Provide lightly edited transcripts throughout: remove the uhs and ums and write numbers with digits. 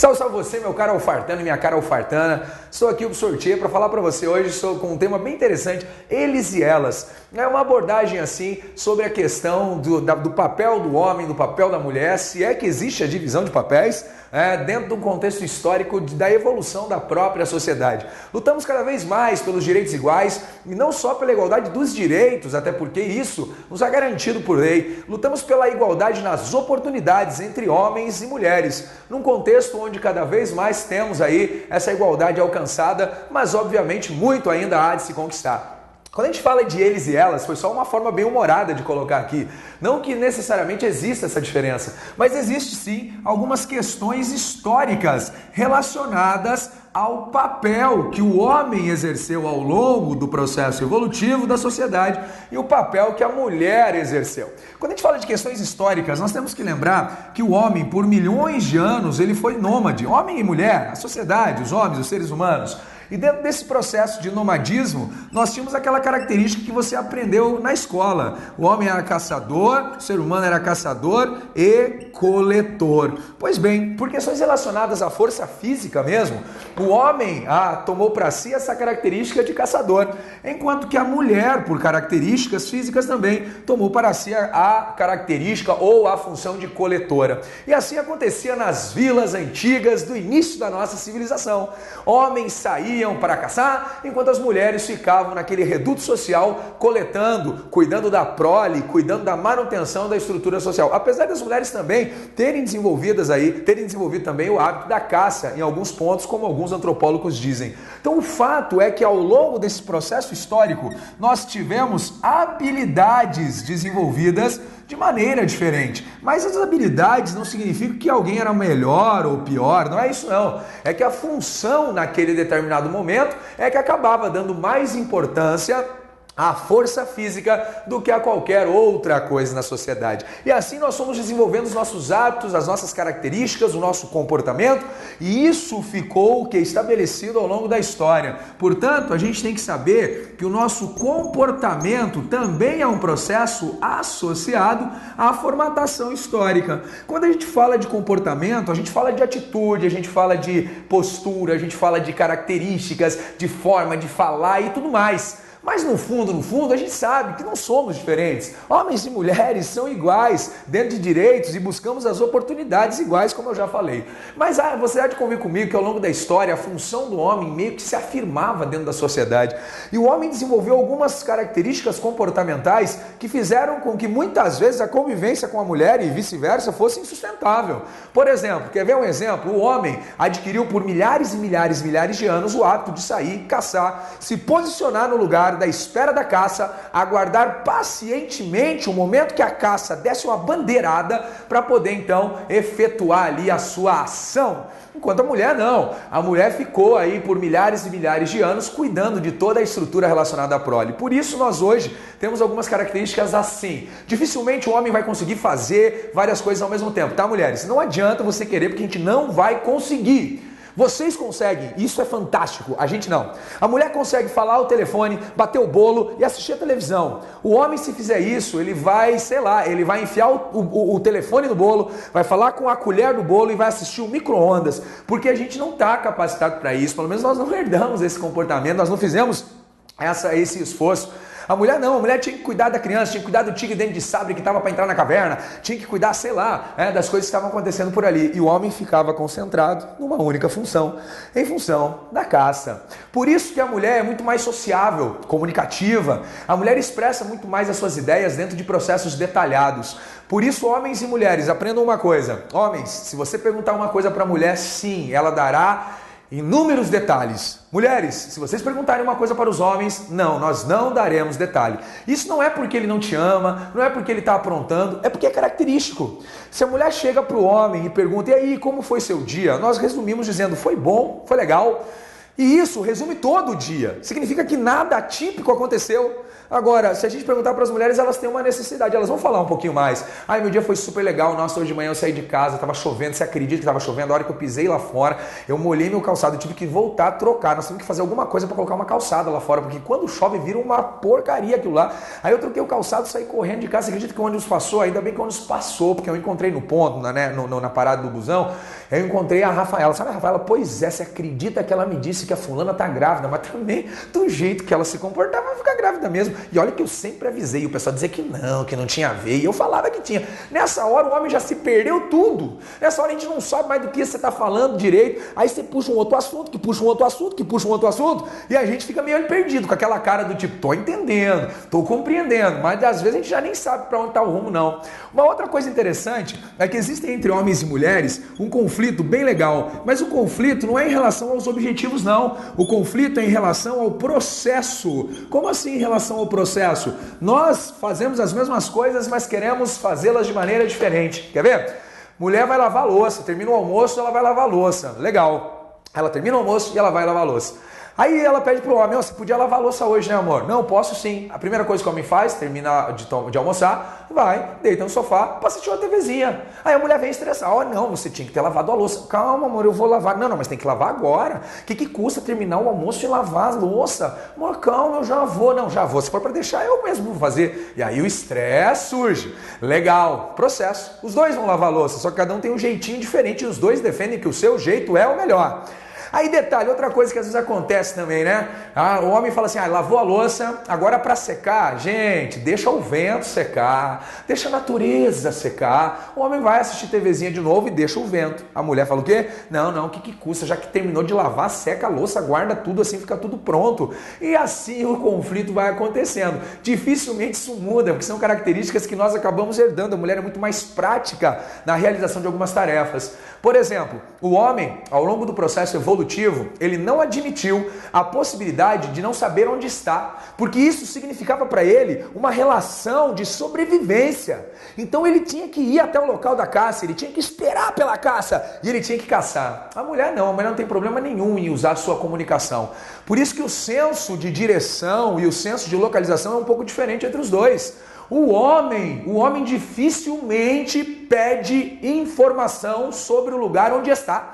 Salve, salve você, meu caro alfartano e minha cara alfartana. Estou aqui o Sortier para falar para você hoje com um tema bem interessante, eles e elas. É uma abordagem assim sobre a questão do papel do homem, do papel da mulher, se é que existe a divisão de papéis dentro do contexto histórico da evolução da própria sociedade. Lutamos cada vez mais pelos direitos iguais e não só pela igualdade dos direitos, até porque isso nos é garantido por lei. Lutamos pela igualdade nas oportunidades entre homens e mulheres, num contexto onde cada vez mais temos aí essa igualdade alcançada, mas obviamente muito ainda há de se conquistar. Quando a gente fala de eles e elas, foi só uma forma bem humorada de colocar aqui. Não que necessariamente exista essa diferença, mas existe sim algumas questões históricas relacionadas ao papel que o homem exerceu ao longo do processo evolutivo da sociedade e o papel que a mulher exerceu. Quando a gente fala de questões históricas, nós temos que lembrar que o homem, por milhões de anos, ele foi nômade. Homem e mulher, a sociedade, os homens, os seres humanos. E dentro desse processo de nomadismo, nós tínhamos aquela característica que você aprendeu na escola. O homem era caçador, o ser humano era caçador e coletor. Pois bem, por questões relacionadas à força física mesmo, o homem tomou para si essa característica de caçador, enquanto que a mulher, por características físicas também, tomou para si a característica ou a função de coletora. E assim acontecia nas vilas antigas do início da nossa civilização. Homens saíam para caçar, enquanto as mulheres ficavam naquele reduto social coletando, cuidando da prole, cuidando da manutenção da estrutura social. Apesar das mulheres também terem desenvolvido também o hábito da caça em alguns pontos, como alguns antropólogos dizem. Então o fato é que ao longo desse processo histórico, nós tivemos habilidades desenvolvidas de maneira diferente. Mas as habilidades não significam que alguém era melhor ou pior, não é isso não. É que a função naquele determinado momento é que acabava dando mais importância à força física do que a qualquer outra coisa na sociedade. E assim nós fomos desenvolvendo os nossos hábitos, as nossas características, o nosso comportamento, e isso ficou estabelecido ao longo da história. Portanto, a gente tem que saber que o nosso comportamento também é um processo associado à formatação histórica. Quando a gente fala de comportamento, a gente fala de atitude, a gente fala de postura, a gente fala de características, de forma de falar e tudo mais. Mas no fundo, a gente sabe que não somos diferentes. Homens e mulheres são iguais dentro de direitos e buscamos as oportunidades iguais, como eu já falei. Mas você há de convir comigo que ao longo da história a função do homem meio que se afirmava dentro da sociedade. E o homem desenvolveu algumas características comportamentais que fizeram com que muitas vezes a convivência com a mulher e vice-versa fosse insustentável. Por exemplo, quer ver um exemplo? O homem adquiriu por milhares e milhares e milhares de anos o hábito de sair, caçar, se posicionar no lugar da espera da caça, aguardar pacientemente o momento que a caça desse uma bandeirada para poder então efetuar ali a sua ação. Enquanto a mulher não, a mulher ficou aí por milhares e milhares de anos cuidando de toda a estrutura relacionada à prole. Por isso nós hoje temos algumas características assim. Dificilmente o homem vai conseguir fazer várias coisas ao mesmo tempo, tá, mulheres? Não adianta você querer, porque a gente não vai conseguir. Vocês conseguem, isso é fantástico, a gente não. A mulher consegue falar ao telefone, bater o bolo e assistir a televisão. O homem, se fizer isso, ele vai, ele vai enfiar o telefone no bolo, vai falar com a colher do bolo e vai assistir o micro-ondas, porque a gente não está capacitado para isso, pelo menos nós não herdamos esse comportamento, nós não fizemos esse esforço. A mulher não, a mulher tinha que cuidar da criança, tinha que cuidar do tigre dente de sabre que estava para entrar na caverna, tinha que cuidar, das coisas que estavam acontecendo por ali. E o homem ficava concentrado numa única função, em função da caça. Por isso que a mulher é muito mais sociável, comunicativa. A mulher expressa muito mais as suas ideias dentro de processos detalhados. Por isso, homens e mulheres, aprendam uma coisa. Homens, se você perguntar uma coisa para a mulher, sim, ela dará inúmeros detalhes. Mulheres, se vocês perguntarem uma coisa para os homens, não, nós não daremos detalhe. Isso não é porque ele não te ama, não é porque ele está aprontando, é porque é característico. Se a mulher chega para o homem e pergunta, e aí, como foi seu dia? Nós resumimos dizendo, foi bom, foi legal. E isso resume todo o dia. Significa que nada atípico aconteceu. Agora, se a gente perguntar para as mulheres, elas têm uma necessidade, elas vão falar um pouquinho mais. Ai, meu dia foi super legal, nossa, hoje de manhã eu saí de casa, estava chovendo, você acredita que estava chovendo? A hora que eu pisei lá fora, eu molhei meu calçado, eu tive que voltar a trocar, nós temos que fazer alguma coisa para colocar uma calçada lá fora, porque quando chove vira uma porcaria aquilo lá. Aí eu troquei o calçado, saí correndo de casa, você acredita que o ônibus passou? Ainda bem que o ônibus passou, porque eu encontrei no ponto, na parada do busão, eu encontrei a Rafaela. Sabe a Rafaela? Pois é, você acredita que ela me disse que a fulana tá grávida, mas também do jeito que ela se comportava, vai ficar grávida mesmo. E olha que eu sempre avisei o pessoal dizer que não tinha a ver, e eu falava que tinha. Nessa hora o homem já se perdeu tudo. Nessa hora a gente não sabe mais do que você está falando direito, aí você puxa um outro assunto, que puxa um outro assunto, que puxa um outro assunto, e a gente fica meio perdido, com aquela cara do tipo, tô entendendo, tô compreendendo, mas às vezes a gente já nem sabe para onde está o rumo não. Uma outra coisa interessante é que existe entre homens e mulheres um conflito bem legal, mas o conflito não é em relação aos objetivos não, o conflito é em relação ao processo. Como assim em relação ao processo? Nós fazemos as mesmas coisas, mas queremos fazê-las de maneira diferente. Quer ver? Mulher vai lavar a louça, termina o almoço, ela vai lavar a louça. Legal. Ela termina o almoço e ela vai lavar a louça. Aí ela pede pro homem, você podia lavar a louça hoje, né, amor? Não, posso sim. A primeira coisa que o homem faz, termina de almoçar, vai, deita no sofá, pra assistir uma TVzinha. Aí a mulher vem estressar, não, você tinha que ter lavado a louça. Calma, amor, eu vou lavar. Não, mas tem que lavar agora. O que custa terminar o almoço e lavar a louça? Amor, calma, eu já vou. Não, já vou. Se for pra deixar, eu mesmo vou fazer. E aí o estresse surge. Legal, processo. Os dois vão lavar a louça, só que cada um tem um jeitinho diferente e os dois defendem que o seu jeito é o melhor. Aí detalhe, outra coisa que às vezes acontece também, né? O homem fala assim, lavou a louça, agora para secar, gente, deixa o vento secar, deixa a natureza secar. O homem vai assistir TVzinha de novo e deixa o vento. A mulher fala o quê? Não, o que custa? Já que terminou de lavar, seca a louça, guarda tudo assim, fica tudo pronto. E assim o conflito vai acontecendo. Dificilmente isso muda, porque são características que nós acabamos herdando. A mulher é muito mais prática na realização de algumas tarefas. Por exemplo, o homem, ao longo do processo evolutivo, ele não admitiu a possibilidade de não saber onde está, porque isso significava para ele uma relação de sobrevivência. Então ele tinha que ir até o local da caça, ele tinha que esperar pela caça e ele tinha que caçar. A mulher não tem problema nenhum em usar a sua comunicação. Por isso que o senso de direção e o senso de localização é um pouco diferente entre os dois. O homem dificilmente pede informação sobre o lugar onde está.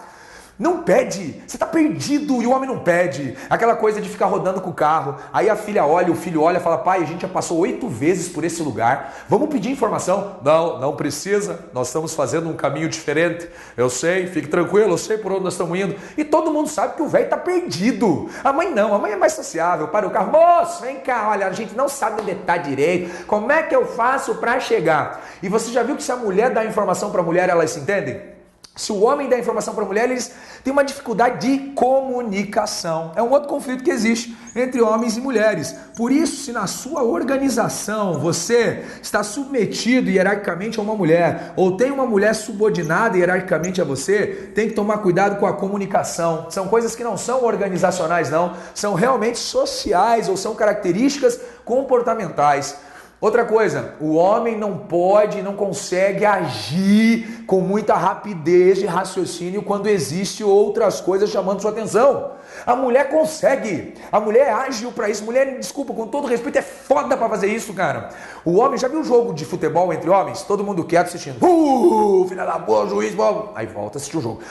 Não pede, você está perdido e o homem não pede. Aquela coisa de ficar rodando com o carro, aí a filha olha, o filho olha e fala, pai, a gente já passou 8 vezes por esse lugar, vamos pedir informação? Não precisa, nós estamos fazendo um caminho diferente, eu sei, fique tranquilo, eu sei por onde nós estamos indo. E todo mundo sabe que o velho está perdido. A mãe não, a mãe é mais sociável, para o carro, moço, vem cá, olha, a gente não sabe onde está direito, como é que eu faço para chegar? E você já viu que se a mulher dá informação para a mulher, elas se entendem? Se o homem dá informação para a mulher, eles têm uma dificuldade de comunicação. É um outro conflito que existe entre homens e mulheres. Por isso, se na sua organização você está submetido hierarquicamente a uma mulher, ou tem uma mulher subordinada hierarquicamente a você, tem que tomar cuidado com a comunicação. São coisas que não são organizacionais, não. São realmente sociais ou são características comportamentais. Outra coisa, o homem não consegue agir com muita rapidez de raciocínio quando existe outras coisas chamando sua atenção. A mulher consegue, a mulher é ágil para isso. Mulher, desculpa, com todo respeito, é foda para fazer isso, cara. O homem, já viu o jogo de futebol entre homens? Todo mundo quieto assistindo. Filha da boa, juiz, bom. Aí volta a assistir o jogo.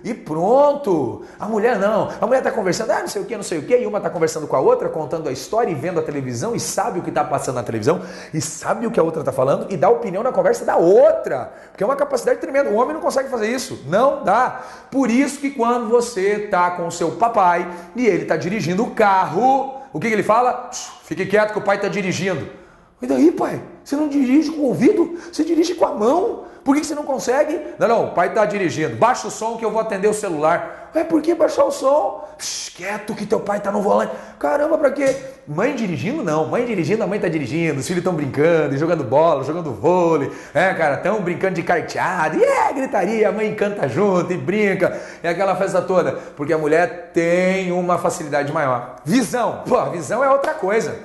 E pronto. A mulher não. A mulher tá conversando, não sei o que, e uma tá conversando com a outra, contando a história e vendo a televisão e sabe o que tá passando na televisão e sabe o que a outra tá falando e dá opinião na conversa da outra. Porque é uma capacidade tremenda. O homem não consegue fazer isso. Não dá. Por isso que quando você tá com o seu papai e ele tá dirigindo o carro, o que ele fala? Fique quieto que o pai tá dirigindo. E daí, pai? Você não dirige com o ouvido? Você dirige com a mão? Por que você não consegue? Não, o pai tá dirigindo. Baixa o som que eu vou atender o celular. Por que baixar o som? Quieto que teu pai tá no volante. Caramba, pra quê? Mãe dirigindo? Não. Mãe dirigindo, a mãe tá dirigindo. Os filhos estão brincando, jogando bola, jogando vôlei. Cara, estão brincando de carteado. E gritaria, a mãe canta junto e brinca. É aquela festa toda. Porque a mulher tem uma facilidade maior. Visão. Visão é outra coisa.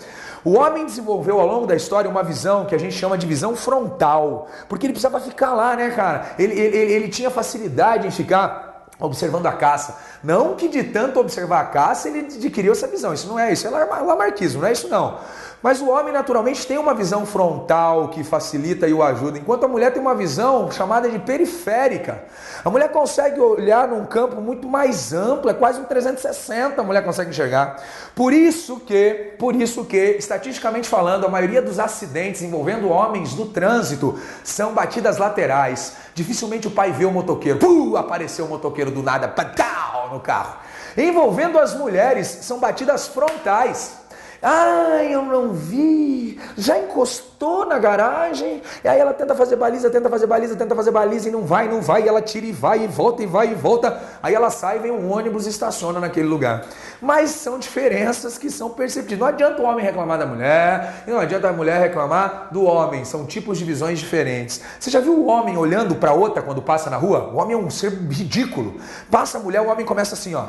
O homem desenvolveu ao longo da história uma visão que a gente chama de visão frontal. Porque ele precisava ficar lá, né, cara? Ele tinha facilidade em ficar observando a caça. Não que de tanto observar a caça ele adquiriu essa visão. Isso não é isso, é lamarquismo, não é isso não. Mas o homem naturalmente tem uma visão frontal que facilita e o ajuda, enquanto a mulher tem uma visão chamada de periférica. A mulher consegue olhar num campo muito mais amplo, é quase um 360 a mulher consegue enxergar. Por isso que, estatisticamente falando, a maioria dos acidentes envolvendo homens no trânsito são batidas laterais. Dificilmente o pai vê o motoqueiro, apareceu o motoqueiro do nada, patau, no carro. Envolvendo as mulheres, são batidas frontais. Ai, eu não vi, já encostou na garagem, e aí ela tenta fazer baliza e não vai, e ela tira e vai e volta, aí ela sai, vem um ônibus e estaciona naquele lugar. Mas são diferenças que são perceptíveis. Não adianta o homem reclamar da mulher, e não adianta a mulher reclamar do homem, são tipos de visões diferentes. Você já viu o homem olhando para outra quando passa na rua? O homem é um ser ridículo. Passa a mulher, o homem começa assim, ó.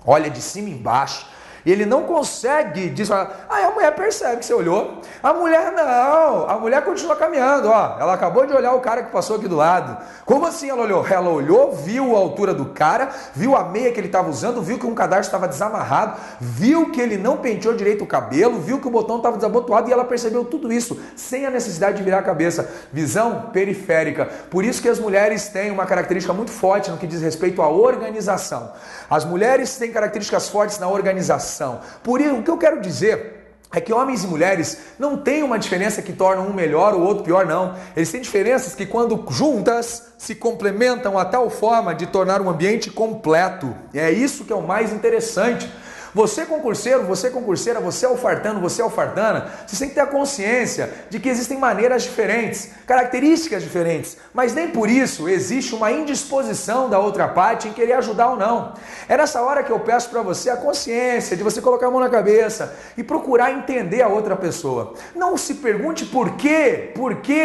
Olha de cima e embaixo. E ele não consegue dizer, a mulher percebe que você olhou. A mulher não, a mulher continua caminhando, ó. Ela acabou de olhar o cara que passou aqui do lado. Como assim ela olhou? Ela olhou, viu a altura do cara, viu a meia que ele estava usando, viu que um cadarço estava desamarrado, viu que ele não penteou direito o cabelo, viu que o botão estava desabotoado e ela percebeu tudo isso, sem a necessidade de virar a cabeça. Visão periférica. Por isso que as mulheres têm uma característica muito forte no que diz respeito à organização. As mulheres têm características fortes na organização. Por isso, o que eu quero dizer é que homens e mulheres não têm uma diferença que torna um melhor ou outro pior, não. Eles têm diferenças que, quando juntas, se complementam a tal forma de tornar um ambiente completo. E é isso que é o mais interessante. Você concurseiro, você concurseira, você alfartano, você alfartana, você tem que ter a consciência de que existem maneiras diferentes, características diferentes, mas nem por isso existe uma indisposição da outra parte em querer ajudar ou não. É nessa hora que eu peço para você a consciência de você colocar a mão na cabeça e procurar entender a outra pessoa. Não se pergunte por que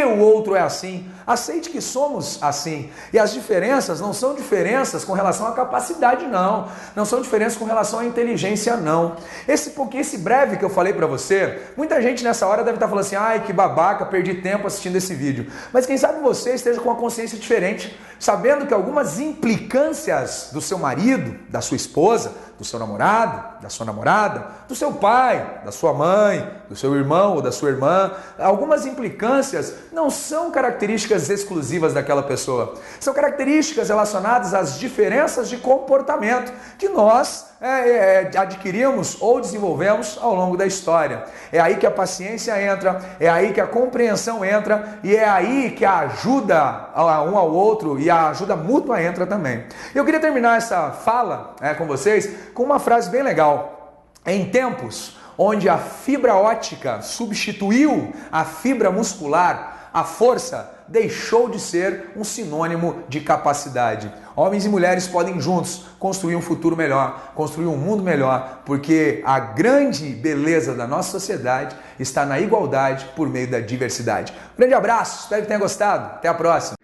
o outro é assim. Aceite que somos assim. E as diferenças não são diferenças com relação à capacidade, não. Não são diferenças com relação à inteligência, não. Esse breve que eu falei pra você, muita gente nessa hora deve estar falando assim, ai, que babaca, perdi tempo assistindo esse vídeo. Mas quem sabe você esteja com uma consciência diferente, sabendo que algumas implicâncias do seu marido, da sua esposa, do seu namorado, da sua namorada, do seu pai, da sua mãe, do seu irmão ou da sua irmã, algumas implicâncias não são características exclusivas daquela pessoa. São características relacionadas às diferenças de comportamento que nós adquirimos ou desenvolvemos ao longo da história. É aí que a paciência entra, é aí que a compreensão entra e é aí que a ajuda um ao outro e a ajuda mútua entra também. Eu queria terminar essa fala com vocês com uma frase bem legal. Em tempos onde a fibra óptica substituiu a fibra muscular, a força deixou de ser um sinônimo de capacidade. Homens e mulheres podem juntos construir um futuro melhor, construir um mundo melhor, porque a grande beleza da nossa sociedade está na igualdade por meio da diversidade. Um grande abraço, espero que tenha gostado. Até a próxima.